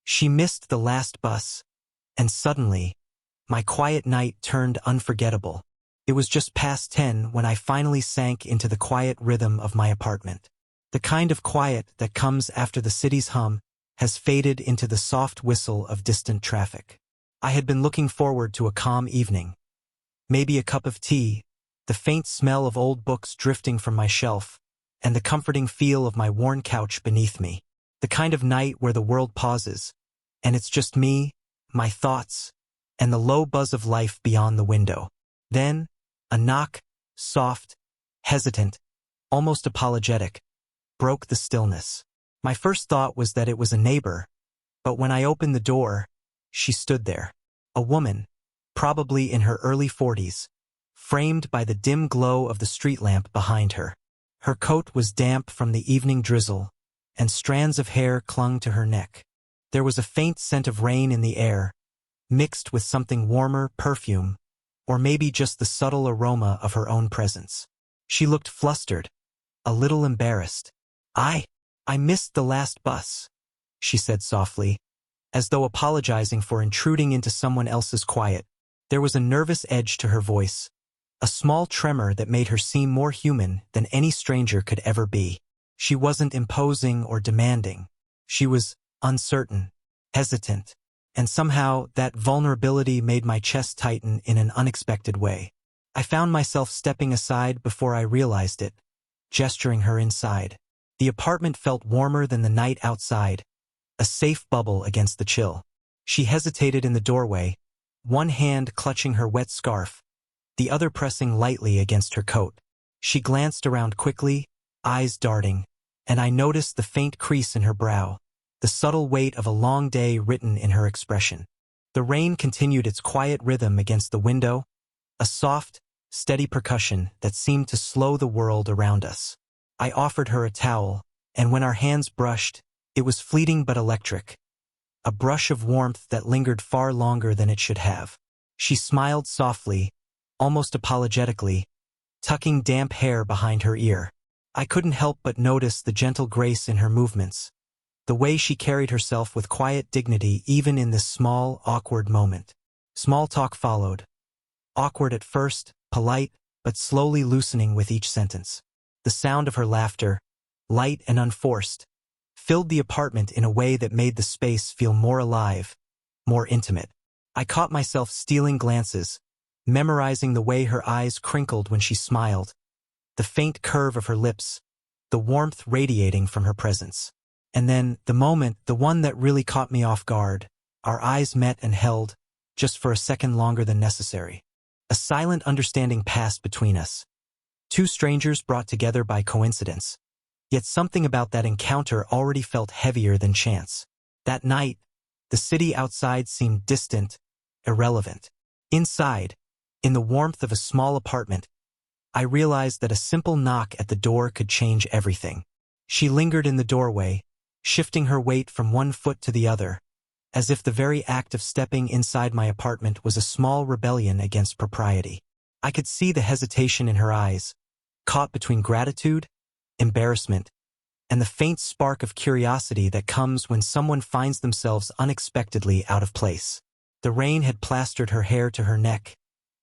She missed the last bus, and suddenly, my quiet night turned unforgettable. It was just past 10 when I finally sank into the quiet rhythm of my apartment. The kind of quiet that comes after the city's hum has faded into the soft whistle of distant traffic. I had been looking forward to a calm evening. Maybe a cup of tea, the faint smell of old books drifting from my shelf, and the comforting feel of my worn couch beneath me. The kind of night where the world pauses, and it's just me, my thoughts, and the low buzz of life beyond the window. Then, a knock, soft, hesitant, almost apologetic, broke the stillness. My first thought was that it was a neighbor, but when I opened the door, she stood there. A woman, probably in her early 40s, framed by the dim glow of the street lamp behind her. Her coat was damp from the evening drizzle, and strands of hair clung to her neck. There was a faint scent of rain in the air, mixed with something warmer, perfume, or maybe just the subtle aroma of her own presence. She looked flustered, a little embarrassed. I missed the last bus," she said softly, as though apologizing for intruding into someone else's quiet. There was a nervous edge to her voice, a small tremor that made her seem more human than any stranger could ever be. She wasn't imposing or demanding. She was uncertain, hesitant, and somehow that vulnerability made my chest tighten in an unexpected way. I found myself stepping aside before I realized it, gesturing her inside. The apartment felt warmer than the night outside, a safe bubble against the chill. She hesitated in the doorway, one hand clutching her wet scarf, the other pressing lightly against her coat. She glanced around quickly, eyes darting, and I noticed the faint crease in her brow, the subtle weight of a long day written in her expression. The rain continued its quiet rhythm against the window, a soft, steady percussion that seemed to slow the world around us. I offered her a towel, and when our hands brushed, it was fleeting but electric, a brush of warmth that lingered far longer than it should have. She smiled softly, almost apologetically, tucking damp hair behind her ear. I couldn't help but notice the gentle grace in her movements, the way she carried herself with quiet dignity even in this small, awkward moment. Small talk followed. Awkward at first, polite, but slowly loosening with each sentence. The sound of her laughter, light and unforced, filled the apartment in a way that made the space feel more alive, more intimate. I caught myself stealing glances, memorizing the way her eyes crinkled when she smiled, the faint curve of her lips, the warmth radiating from her presence. And then, the one that really caught me off guard, our eyes met and held, just for a second longer than necessary. A silent understanding passed between us. Two strangers brought together by coincidence. Yet something about that encounter already felt heavier than chance. That night, the city outside seemed distant, irrelevant. Inside, in the warmth of a small apartment, I realized that a simple knock at the door could change everything. She lingered in the doorway, shifting her weight from one foot to the other, as if the very act of stepping inside my apartment was a small rebellion against propriety. I could see the hesitation in her eyes, caught between gratitude, embarrassment, and the faint spark of curiosity that comes when someone finds themselves unexpectedly out of place. The rain had plastered her hair to her neck,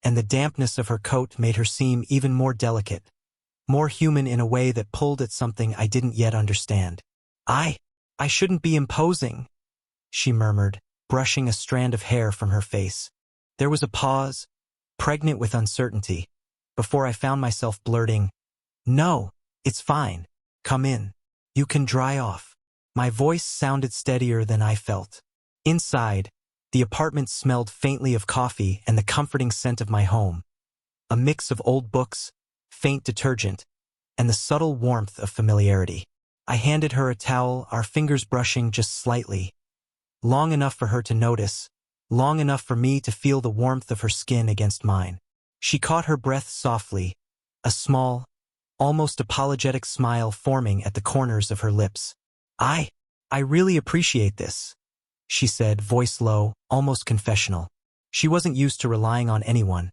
and the dampness of her coat made her seem even more delicate, more human in a way that pulled at something I didn't yet understand. I shouldn't be imposing," she murmured, brushing a strand of hair from her face. There was a pause, pregnant with uncertainty, before I found myself blurting, "No, it's fine. Come in. You can dry off." My voice sounded steadier than I felt. Inside, the apartment smelled faintly of coffee and the comforting scent of my home, a mix of old books, faint detergent, and the subtle warmth of familiarity. I handed her a towel, our fingers brushing just slightly, long enough for her to notice, long enough for me to feel the warmth of her skin against mine. She caught her breath softly, a small, almost apologetic smile forming at the corners of her lips. I really appreciate this," she said, voice low, almost confessional. She wasn't used to relying on anyone,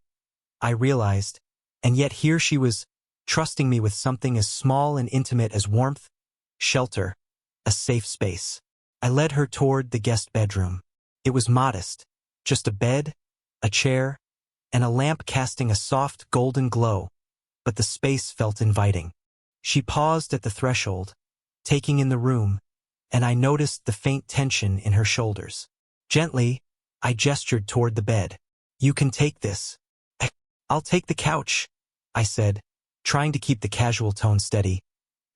I realized, and yet here she was, trusting me with something as small and intimate as warmth, shelter, a safe space. I led her toward the guest bedroom. It was modest, just a bed, a chair, and a lamp casting a soft golden glow, but the space felt inviting. She paused at the threshold, taking in the room, and I noticed the faint tension in her shoulders. Gently, I gestured toward the bed. "You can take this." "I'll take the couch," I said, trying to keep the casual tone steady,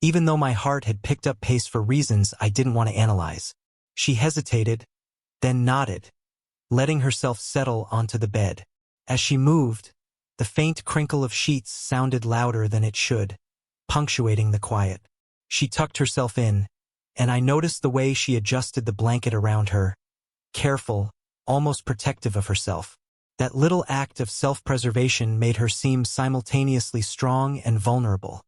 even though my heart had picked up pace for reasons I didn't want to analyze. She hesitated, then nodded, letting herself settle onto the bed. As she moved, the faint crinkle of sheets sounded louder than it should, punctuating the quiet. She tucked herself in, and I noticed the way she adjusted the blanket around her, careful, almost protective of herself. That little act of self-preservation made her seem simultaneously strong and vulnerable,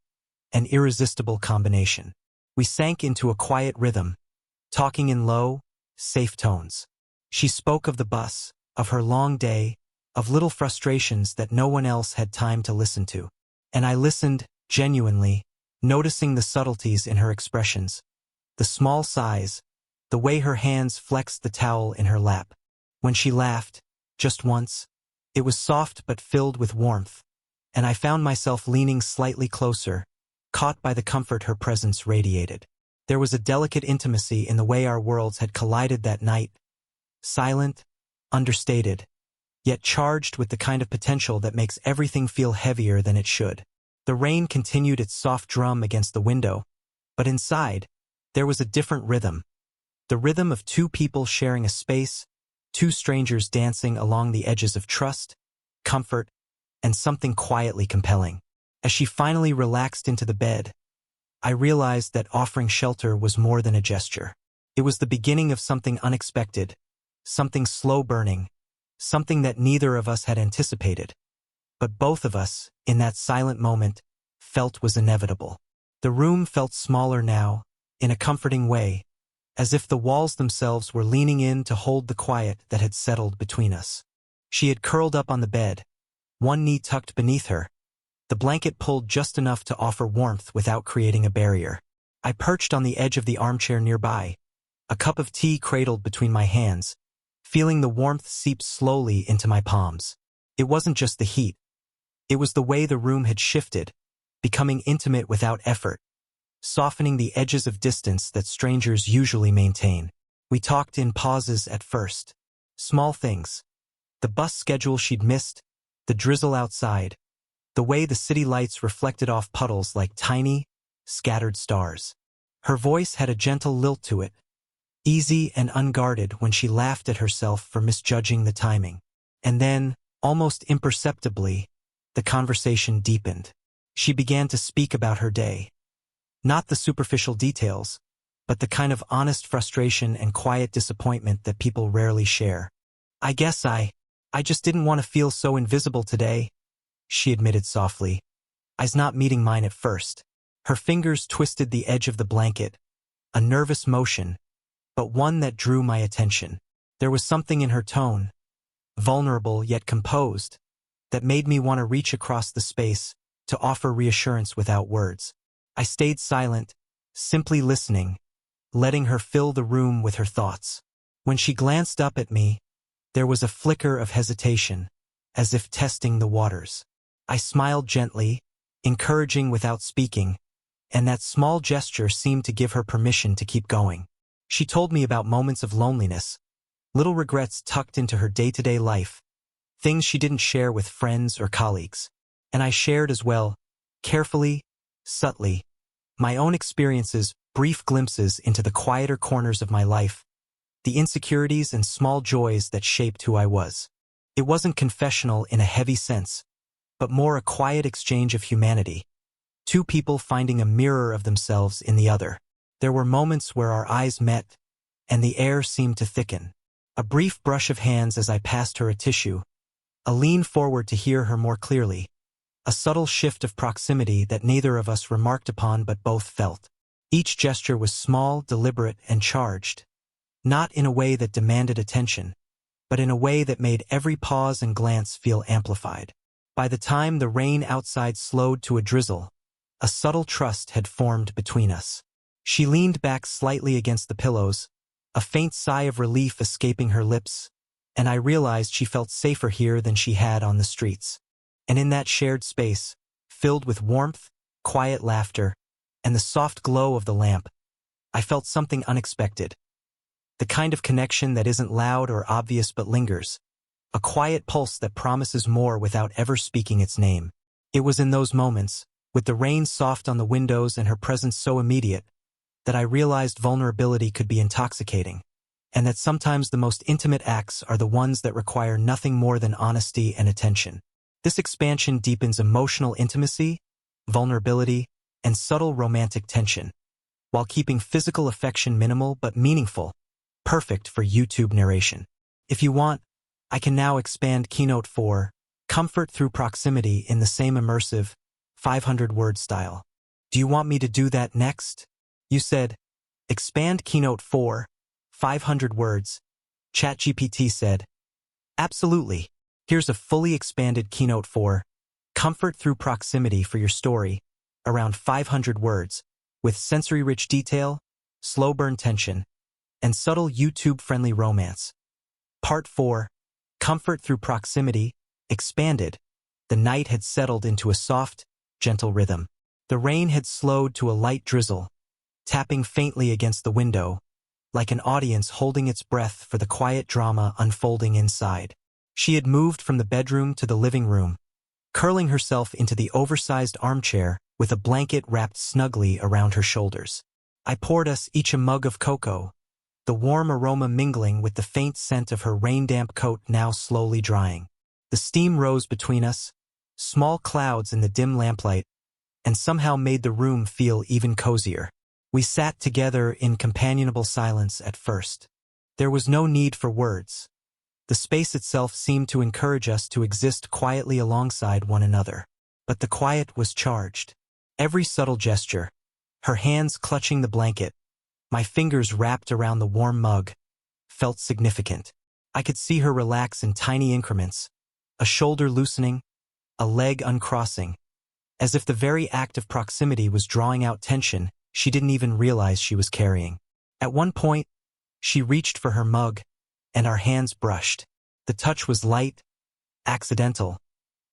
an irresistible combination. We sank into a quiet rhythm, talking in low, safe tones. She spoke of the bus, of her long day, of little frustrations that no one else had time to listen to. And I listened, genuinely, noticing the subtleties in her expressions. The small sighs, the way her hands flexed the towel in her lap. When she laughed, just once, it was soft but filled with warmth, and I found myself leaning slightly closer, caught by the comfort her presence radiated. There was a delicate intimacy in the way our worlds had collided that night, silent, understated, yet charged with the kind of potential that makes everything feel heavier than it should. The rain continued its soft drum against the window, but inside, there was a different rhythm. The rhythm of two people sharing a space, two strangers dancing along the edges of trust, comfort, and something quietly compelling. As she finally relaxed into the bed, I realized that offering shelter was more than a gesture. It was the beginning of something unexpected, something slow-burning, something that neither of us had anticipated. But both of us, in that silent moment, felt was inevitable. The room felt smaller now, in a comforting way, as if the walls themselves were leaning in to hold the quiet that had settled between us. She had curled up on the bed, one knee tucked beneath her, the blanket pulled just enough to offer warmth without creating a barrier. I perched on the edge of the armchair nearby, a cup of tea cradled between my hands, feeling the warmth seep slowly into my palms. It wasn't just the heat. It was the way the room had shifted, becoming intimate without effort, softening the edges of distance that strangers usually maintain. We talked in pauses at first. Small things. The bus schedule she'd missed, the drizzle outside, the way the city lights reflected off puddles like tiny, scattered stars. Her voice had a gentle lilt to it, easy and unguarded when she laughed at herself for misjudging the timing. And then, almost imperceptibly, the conversation deepened. She began to speak about her day. Not the superficial details, but the kind of honest frustration and quiet disappointment that people rarely share. "I guess I just didn't want to feel so invisible today," she admitted softly. "I's not meeting mine at first." Her fingers twisted the edge of the blanket, a nervous motion, but one that drew my attention. There was something in her tone, vulnerable yet composed, that made me want to reach across the space to offer reassurance without words. I stayed silent, simply listening, letting her fill the room with her thoughts. When she glanced up at me, there was a flicker of hesitation, as if testing the waters. I smiled gently, encouraging without speaking, and that small gesture seemed to give her permission to keep going. She told me about moments of loneliness, little regrets tucked into her day-to-day life, things she didn't share with friends or colleagues. And I shared as well, carefully, subtly, my own experiences, brief glimpses into the quieter corners of my life, the insecurities and small joys that shaped who I was. It wasn't confessional in a heavy sense, but more a quiet exchange of humanity, two people finding a mirror of themselves in the other. There were moments where our eyes met, and the air seemed to thicken. A brief brush of hands as I passed her a tissue, a lean forward to hear her more clearly, a subtle shift of proximity that neither of us remarked upon but both felt. Each gesture was small, deliberate, and charged, not in a way that demanded attention, but in a way that made every pause and glance feel amplified. By the time the rain outside slowed to a drizzle, a subtle trust had formed between us. She leaned back slightly against the pillows, a faint sigh of relief escaping her lips, and I realized she felt safer here than she had on the streets. And in that shared space, filled with warmth, quiet laughter, and the soft glow of the lamp, I felt something unexpected. The kind of connection that isn't loud or obvious but lingers. A quiet pulse that promises more without ever speaking its name. It was in those moments, with the rain soft on the windows and her presence so immediate, that I realized vulnerability could be intoxicating, and that sometimes the most intimate acts are the ones that require nothing more than honesty and attention. This expansion deepens emotional intimacy, vulnerability, and subtle romantic tension, while keeping physical affection minimal but meaningful, perfect for YouTube narration. If you want, I can now expand Keynote 4, comfort through proximity, in the same immersive, 500-word style. Do you want me to do that next? You said, expand Keynote 4, 500 words. ChatGPT said, absolutely. Here's a fully expanded Keynote 4, comfort through proximity for your story, around 500 words, with sensory-rich detail, slow-burn tension, and subtle YouTube-friendly romance. Part 4, comfort through proximity, expanded. The night had settled into a soft, gentle rhythm. The rain had slowed to a light drizzle, tapping faintly against the window, like an audience holding its breath for the quiet drama unfolding inside. She had moved from the bedroom to the living room, curling herself into the oversized armchair with a blanket wrapped snugly around her shoulders. I poured us each a mug of cocoa, the warm aroma mingling with the faint scent of her rain-damp coat now slowly drying. The steam rose between us, small clouds in the dim lamplight, and somehow made the room feel even cozier. We sat together in companionable silence at first. There was no need for words. The space itself seemed to encourage us to exist quietly alongside one another. But the quiet was charged. Every subtle gesture, her hands clutching the blanket, my fingers wrapped around the warm mug, felt significant. I could see her relax in tiny increments, a shoulder loosening, a leg uncrossing, as if the very act of proximity was drawing out tension she didn't even realize she was carrying. At one point, she reached for her mug, and our hands brushed. The touch was light, accidental,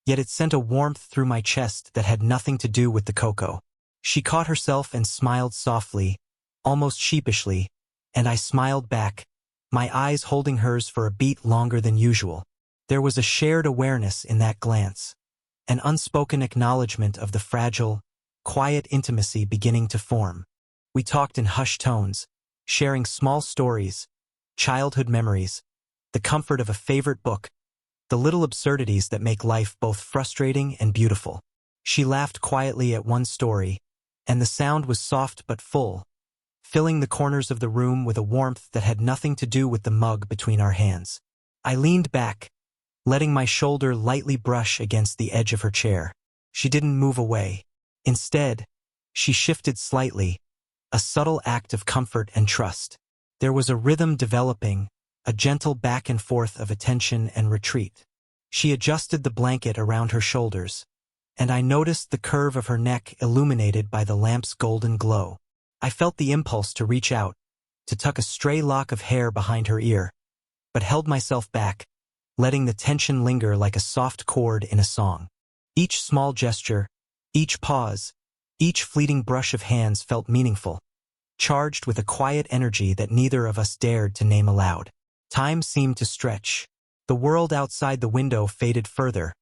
yet it sent a warmth through my chest that had nothing to do with the cocoa. She caught herself and smiled softly, almost sheepishly, and I smiled back, my eyes holding hers for a beat longer than usual. There was a shared awareness in that glance, an unspoken acknowledgement of the fragile, quiet intimacy beginning to form. We talked in hushed tones, sharing small stories, childhood memories, the comfort of a favorite book, the little absurdities that make life both frustrating and beautiful. She laughed quietly at one story, and the sound was soft but full, filling the corners of the room with a warmth that had nothing to do with the mug between our hands. I leaned back, letting my shoulder lightly brush against the edge of her chair. She didn't move away. Instead, she shifted slightly, a subtle act of comfort and trust. There was a rhythm developing, a gentle back and forth of attention and retreat. She adjusted the blanket around her shoulders, and I noticed the curve of her neck illuminated by the lamp's golden glow. I felt the impulse to reach out, to tuck a stray lock of hair behind her ear, but held myself back, letting the tension linger like a soft chord in a song. Each small gesture, each pause, each fleeting brush of hands felt meaningful, charged with a quiet energy that neither of us dared to name aloud. Time seemed to stretch. The world outside the window faded further,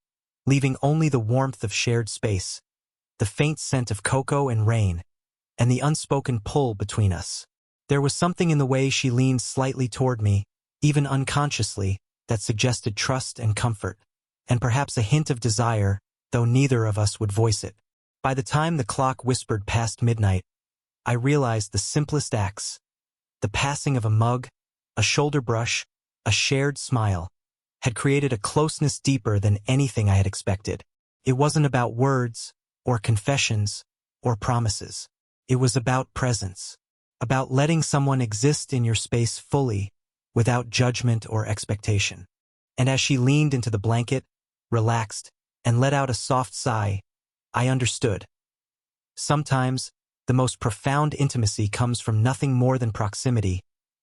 leaving only the warmth of shared space, the faint scent of cocoa and rain, and the unspoken pull between us. There was something in the way she leaned slightly toward me, even unconsciously, that suggested trust and comfort, and perhaps a hint of desire, though neither of us would voice it. By the time the clock whispered past midnight, I realized the simplest acts, the passing of a mug, a shoulder brush, a shared smile, had created a closeness deeper than anything I had expected. It wasn't about words, or confessions, or promises. It was about presence, about letting someone exist in your space fully, without judgment or expectation. And as she leaned into the blanket, relaxed, and let out a soft sigh, I understood. Sometimes, the most profound intimacy comes from nothing more than proximity,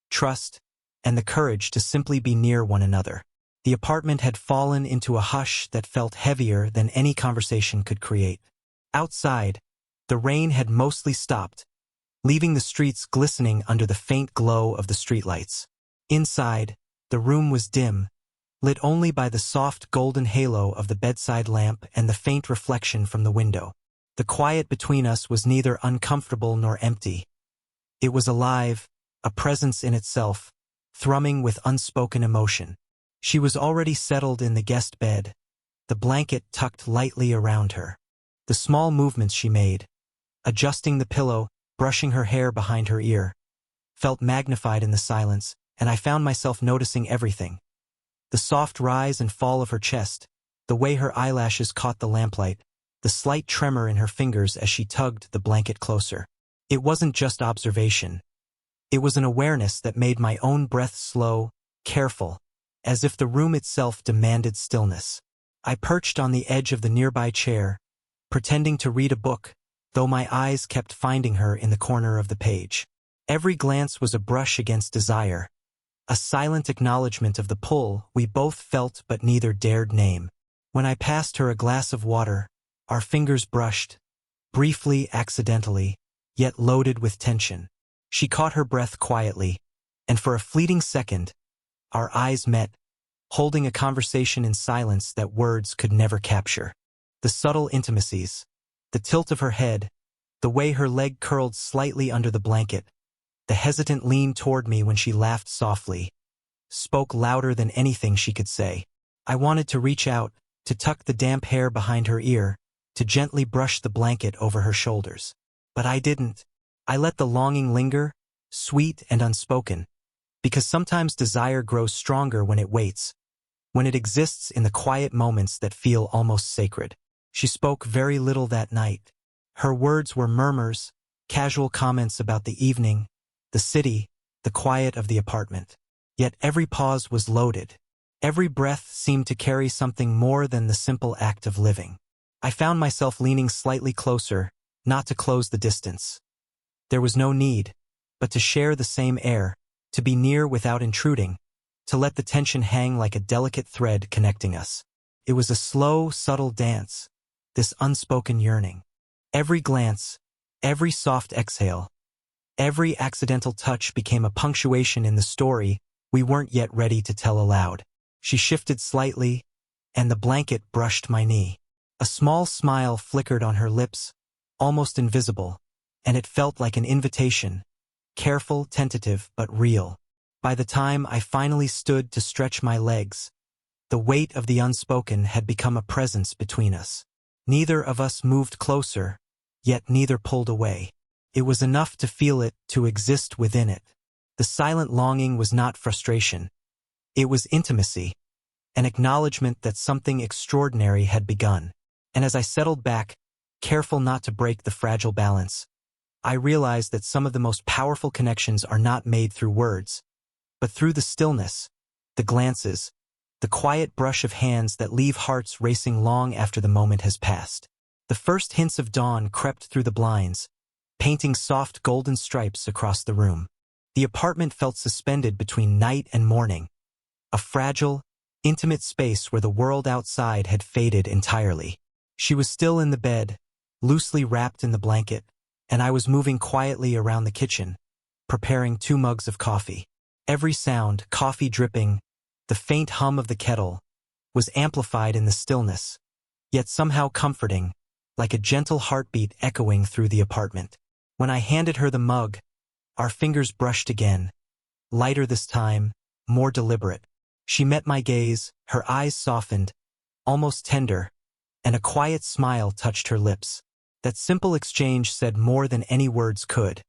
trust, and the courage to simply be near one another. The apartment had fallen into a hush that felt heavier than any conversation could create. Outside, the rain had mostly stopped, leaving the streets glistening under the faint glow of the streetlights. Inside, the room was dim, lit only by the soft golden halo of the bedside lamp and the faint reflection from the window. The quiet between us was neither uncomfortable nor empty. It was alive, a presence in itself, thrumming with unspoken emotion. She was already settled in the guest bed, the blanket tucked lightly around her. The small movements she made, adjusting the pillow, brushing her hair behind her ear, felt magnified in the silence, and I found myself noticing everything. The soft rise and fall of her chest, the way her eyelashes caught the lamplight, the slight tremor in her fingers as she tugged the blanket closer. It wasn't just observation. It was an awareness that made my own breath slow, careful, as if the room itself demanded stillness. I perched on the edge of the nearby chair, pretending to read a book, though my eyes kept finding her in the corner of the page. Every glance was a brush against desire, a silent acknowledgement of the pull we both felt but neither dared name. When I passed her a glass of water, our fingers brushed, briefly, accidentally, yet loaded with tension. She caught her breath quietly, and for a fleeting second, our eyes met, holding a conversation in silence that words could never capture. The subtle intimacies, the tilt of her head, the way her leg curled slightly under the blanket, the hesitant lean toward me when she laughed softly, spoke louder than anything she could say. I wanted to reach out, to tuck the damp hair behind her ear, to gently brush the blanket over her shoulders. But I didn't. I let the longing linger, sweet and unspoken, because sometimes desire grows stronger when it waits, when it exists in the quiet moments that feel almost sacred. She spoke very little that night. Her words were murmurs, casual comments about the evening, the city, the quiet of the apartment. Yet every pause was loaded. Every breath seemed to carry something more than the simple act of living. I found myself leaning slightly closer, not to close the distance. There was no need, but to share the same air, to be near without intruding, to let the tension hang like a delicate thread connecting us. It was a slow, subtle dance, this unspoken yearning. Every glance, every soft exhale, every accidental touch became a punctuation in the story we weren't yet ready to tell aloud. She shifted slightly, and the blanket brushed my knee. A small smile flickered on her lips, almost invisible, and it felt like an invitation, careful, tentative, but real. By the time I finally stood to stretch my legs, the weight of the unspoken had become a presence between us. Neither of us moved closer, yet neither pulled away. It was enough to feel it, to exist within it. The silent longing was not frustration. It was intimacy, an acknowledgement that something extraordinary had begun. And as I settled back, careful not to break the fragile balance, I realized that some of the most powerful connections are not made through words, but through the stillness, the glances, the quiet brush of hands that leave hearts racing long after the moment has passed. The first hints of dawn crept through the blinds, painting soft golden stripes across the room. The apartment felt suspended between night and morning, a fragile, intimate space where the world outside had faded entirely. She was still in the bed, loosely wrapped in the blanket, and I was moving quietly around the kitchen, preparing 2 mugs of coffee. Every sound, coffee dripping, the faint hum of the kettle, was amplified in the stillness, yet somehow comforting, like a gentle heartbeat echoing through the apartment. When I handed her the mug, our fingers brushed again, lighter this time, more deliberate. She met my gaze, her eyes softened, almost tender, and a quiet smile touched her lips. That simple exchange said more than any words could.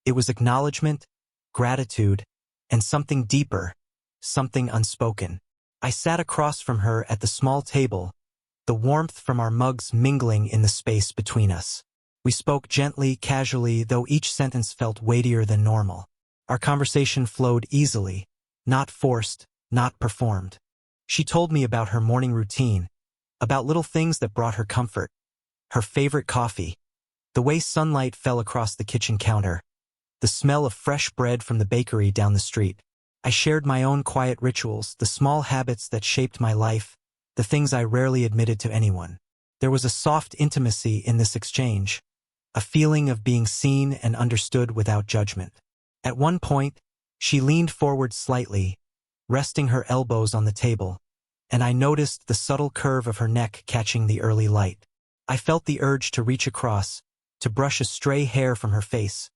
It was acknowledgement, gratitude, and something deeper, something unspoken. I sat across from her at the small table, the warmth from our mugs mingling in the space between us. We spoke gently, casually, though each sentence felt weightier than normal. Our conversation flowed easily, not forced, not performed. She told me about her morning routine, about little things that brought her comfort, her favorite coffee, the way sunlight fell across the kitchen counter, the smell of fresh bread from the bakery down the street. I shared my own quiet rituals, the small habits that shaped my life, the things I rarely admitted to anyone. There was a soft intimacy in this exchange, a feeling of being seen and understood without judgment. At one point, she leaned forward slightly, resting her elbows on the table, and I noticed the subtle curve of her neck catching the early light. I felt the urge to reach across, to brush a stray hair from her face,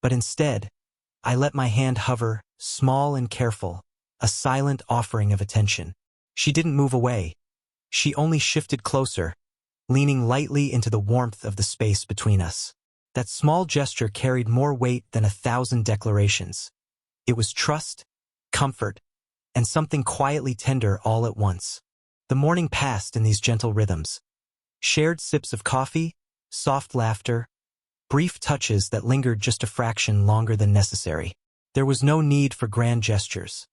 but instead, I let my hand hover, small and careful, a silent offering of attention. She didn't move away. She only shifted closer, leaning lightly into the warmth of the space between us. That small gesture carried more weight than 1,000 declarations. It was trust, comfort, and something quietly tender all at once. The morning passed in these gentle rhythms. Shared sips of coffee, soft laughter, brief touches that lingered just a fraction longer than necessary. There was no need for grand gestures.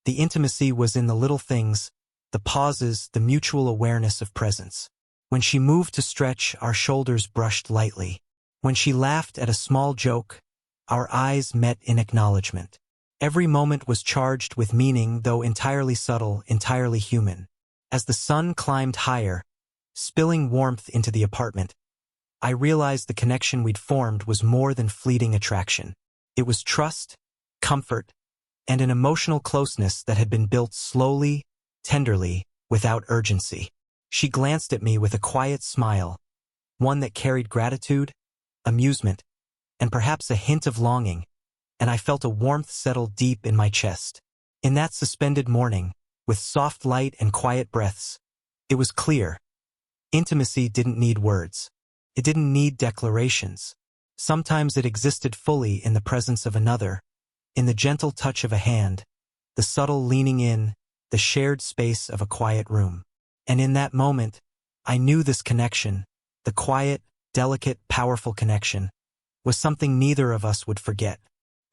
The intimacy was in the little things, the pauses, the mutual awareness of presence. When she moved to stretch, our shoulders brushed lightly. When she laughed at a small joke, our eyes met in acknowledgement. Every moment was charged with meaning, though entirely subtle, entirely human. As the sun climbed higher, spilling warmth into the apartment, I realized the connection we'd formed was more than fleeting attraction. It was trust, comfort, and an emotional closeness that had been built slowly, tenderly, without urgency. She glanced at me with a quiet smile, one that carried gratitude, amusement, and perhaps a hint of longing, and I felt a warmth settle deep in my chest. In that suspended morning, with soft light and quiet breaths, it was clear. Intimacy didn't need words. It didn't need declarations. Sometimes it existed fully in the presence of another, in the gentle touch of a hand, the subtle leaning in, the shared space of a quiet room. And in that moment, I knew this connection, the quiet, delicate, powerful connection, was something neither of us would forget.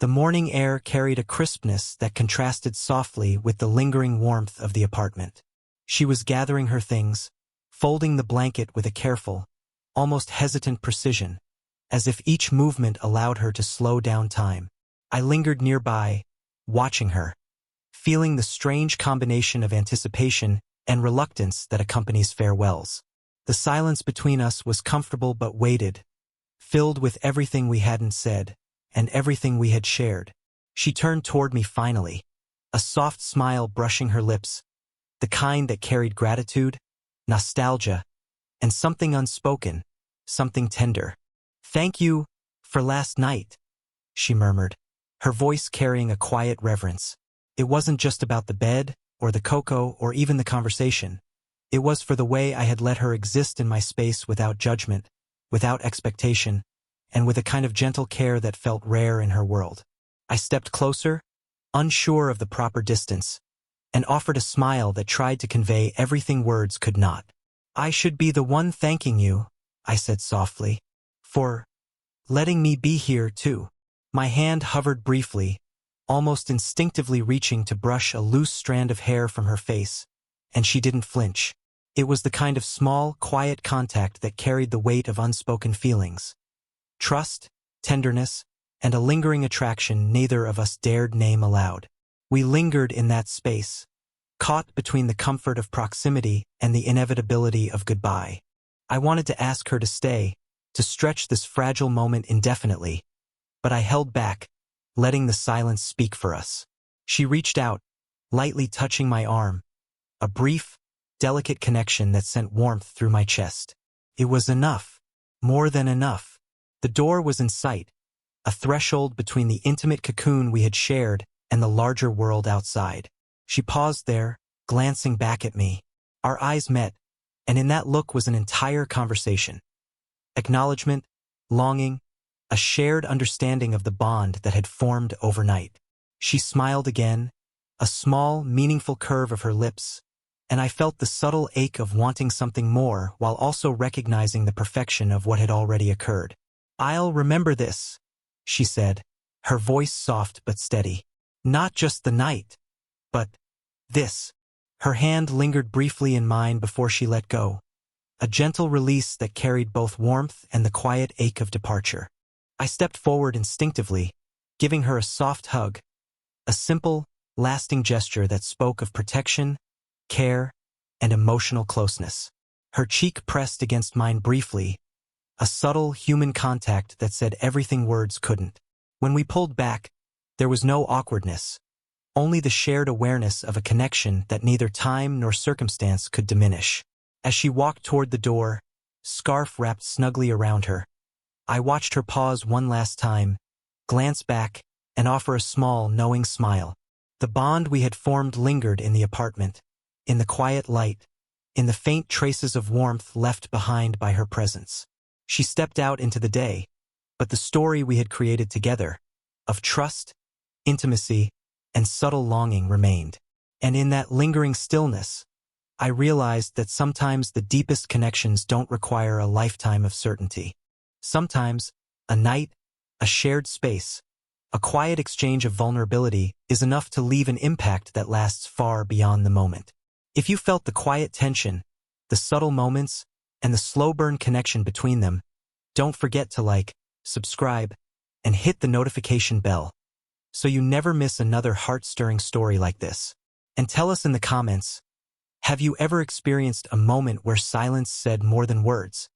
The morning air carried a crispness that contrasted softly with the lingering warmth of the apartment. She was gathering her things, folding the blanket with a careful, almost hesitant precision, as if each movement allowed her to slow down time. I lingered nearby, watching her, feeling the strange combination of anticipation and reluctance that accompanies farewells. The silence between us was comfortable but weighted, filled with everything we hadn't said, and everything we had shared. She turned toward me finally, a soft smile brushing her lips, the kind that carried gratitude, nostalgia, and something unspoken, something tender. "Thank you for last night," she murmured, her voice carrying a quiet reverence. It wasn't just about the bed, or the cocoa, or even the conversation. It was for the way I had let her exist in my space without judgment, without expectation, and with a kind of gentle care that felt rare in her world. I stepped closer, unsure of the proper distance, and offered a smile that tried to convey everything words could not. "I should be the one thanking you," I said softly, "for letting me be here too." My hand hovered briefly, almost instinctively reaching to brush a loose strand of hair from her face, and she didn't flinch. It was the kind of small, quiet contact that carried the weight of unspoken feelings. Trust, tenderness, and a lingering attraction neither of us dared name aloud. We lingered in that space, caught between the comfort of proximity and the inevitability of goodbye. I wanted to ask her to stay, to stretch this fragile moment indefinitely, but I held back, letting the silence speak for us. She reached out, lightly touching my arm, a brief, delicate connection that sent warmth through my chest. It was enough, more than enough. The door was in sight, a threshold between the intimate cocoon we had shared and the larger world outside. She paused there, glancing back at me. Our eyes met, and in that look was an entire conversation. Acknowledgement, longing, a shared understanding of the bond that had formed overnight. She smiled again, a small, meaningful curve of her lips, and I felt the subtle ache of wanting something more while also recognizing the perfection of what had already occurred. "I'll remember this," she said, her voice soft but steady. "Not just the night, but this." Her hand lingered briefly in mine before she let go, a gentle release that carried both warmth and the quiet ache of departure. I stepped forward instinctively, giving her a soft hug, a simple, lasting gesture that spoke of protection, care, and emotional closeness. Her cheek pressed against mine briefly, a subtle human contact that said everything words couldn't. When we pulled back, there was no awkwardness, only the shared awareness of a connection that neither time nor circumstance could diminish. As she walked toward the door, scarf wrapped snugly around her, I watched her pause one last time, glance back, and offer a small, knowing smile. The bond we had formed lingered in the apartment, in the quiet light, in the faint traces of warmth left behind by her presence. She stepped out into the day, but the story we had created together, of trust, intimacy, and subtle longing remained. And in that lingering stillness, I realized that sometimes the deepest connections don't require a lifetime of certainty. Sometimes, a night, a shared space, a quiet exchange of vulnerability is enough to leave an impact that lasts far beyond the moment. If you felt the quiet tension, the subtle moments, and the slow-burn connection between them, don't forget to like, subscribe, and hit the notification bell so you never miss another heart-stirring story like this. And tell us in the comments, have you ever experienced a moment where silence said more than words?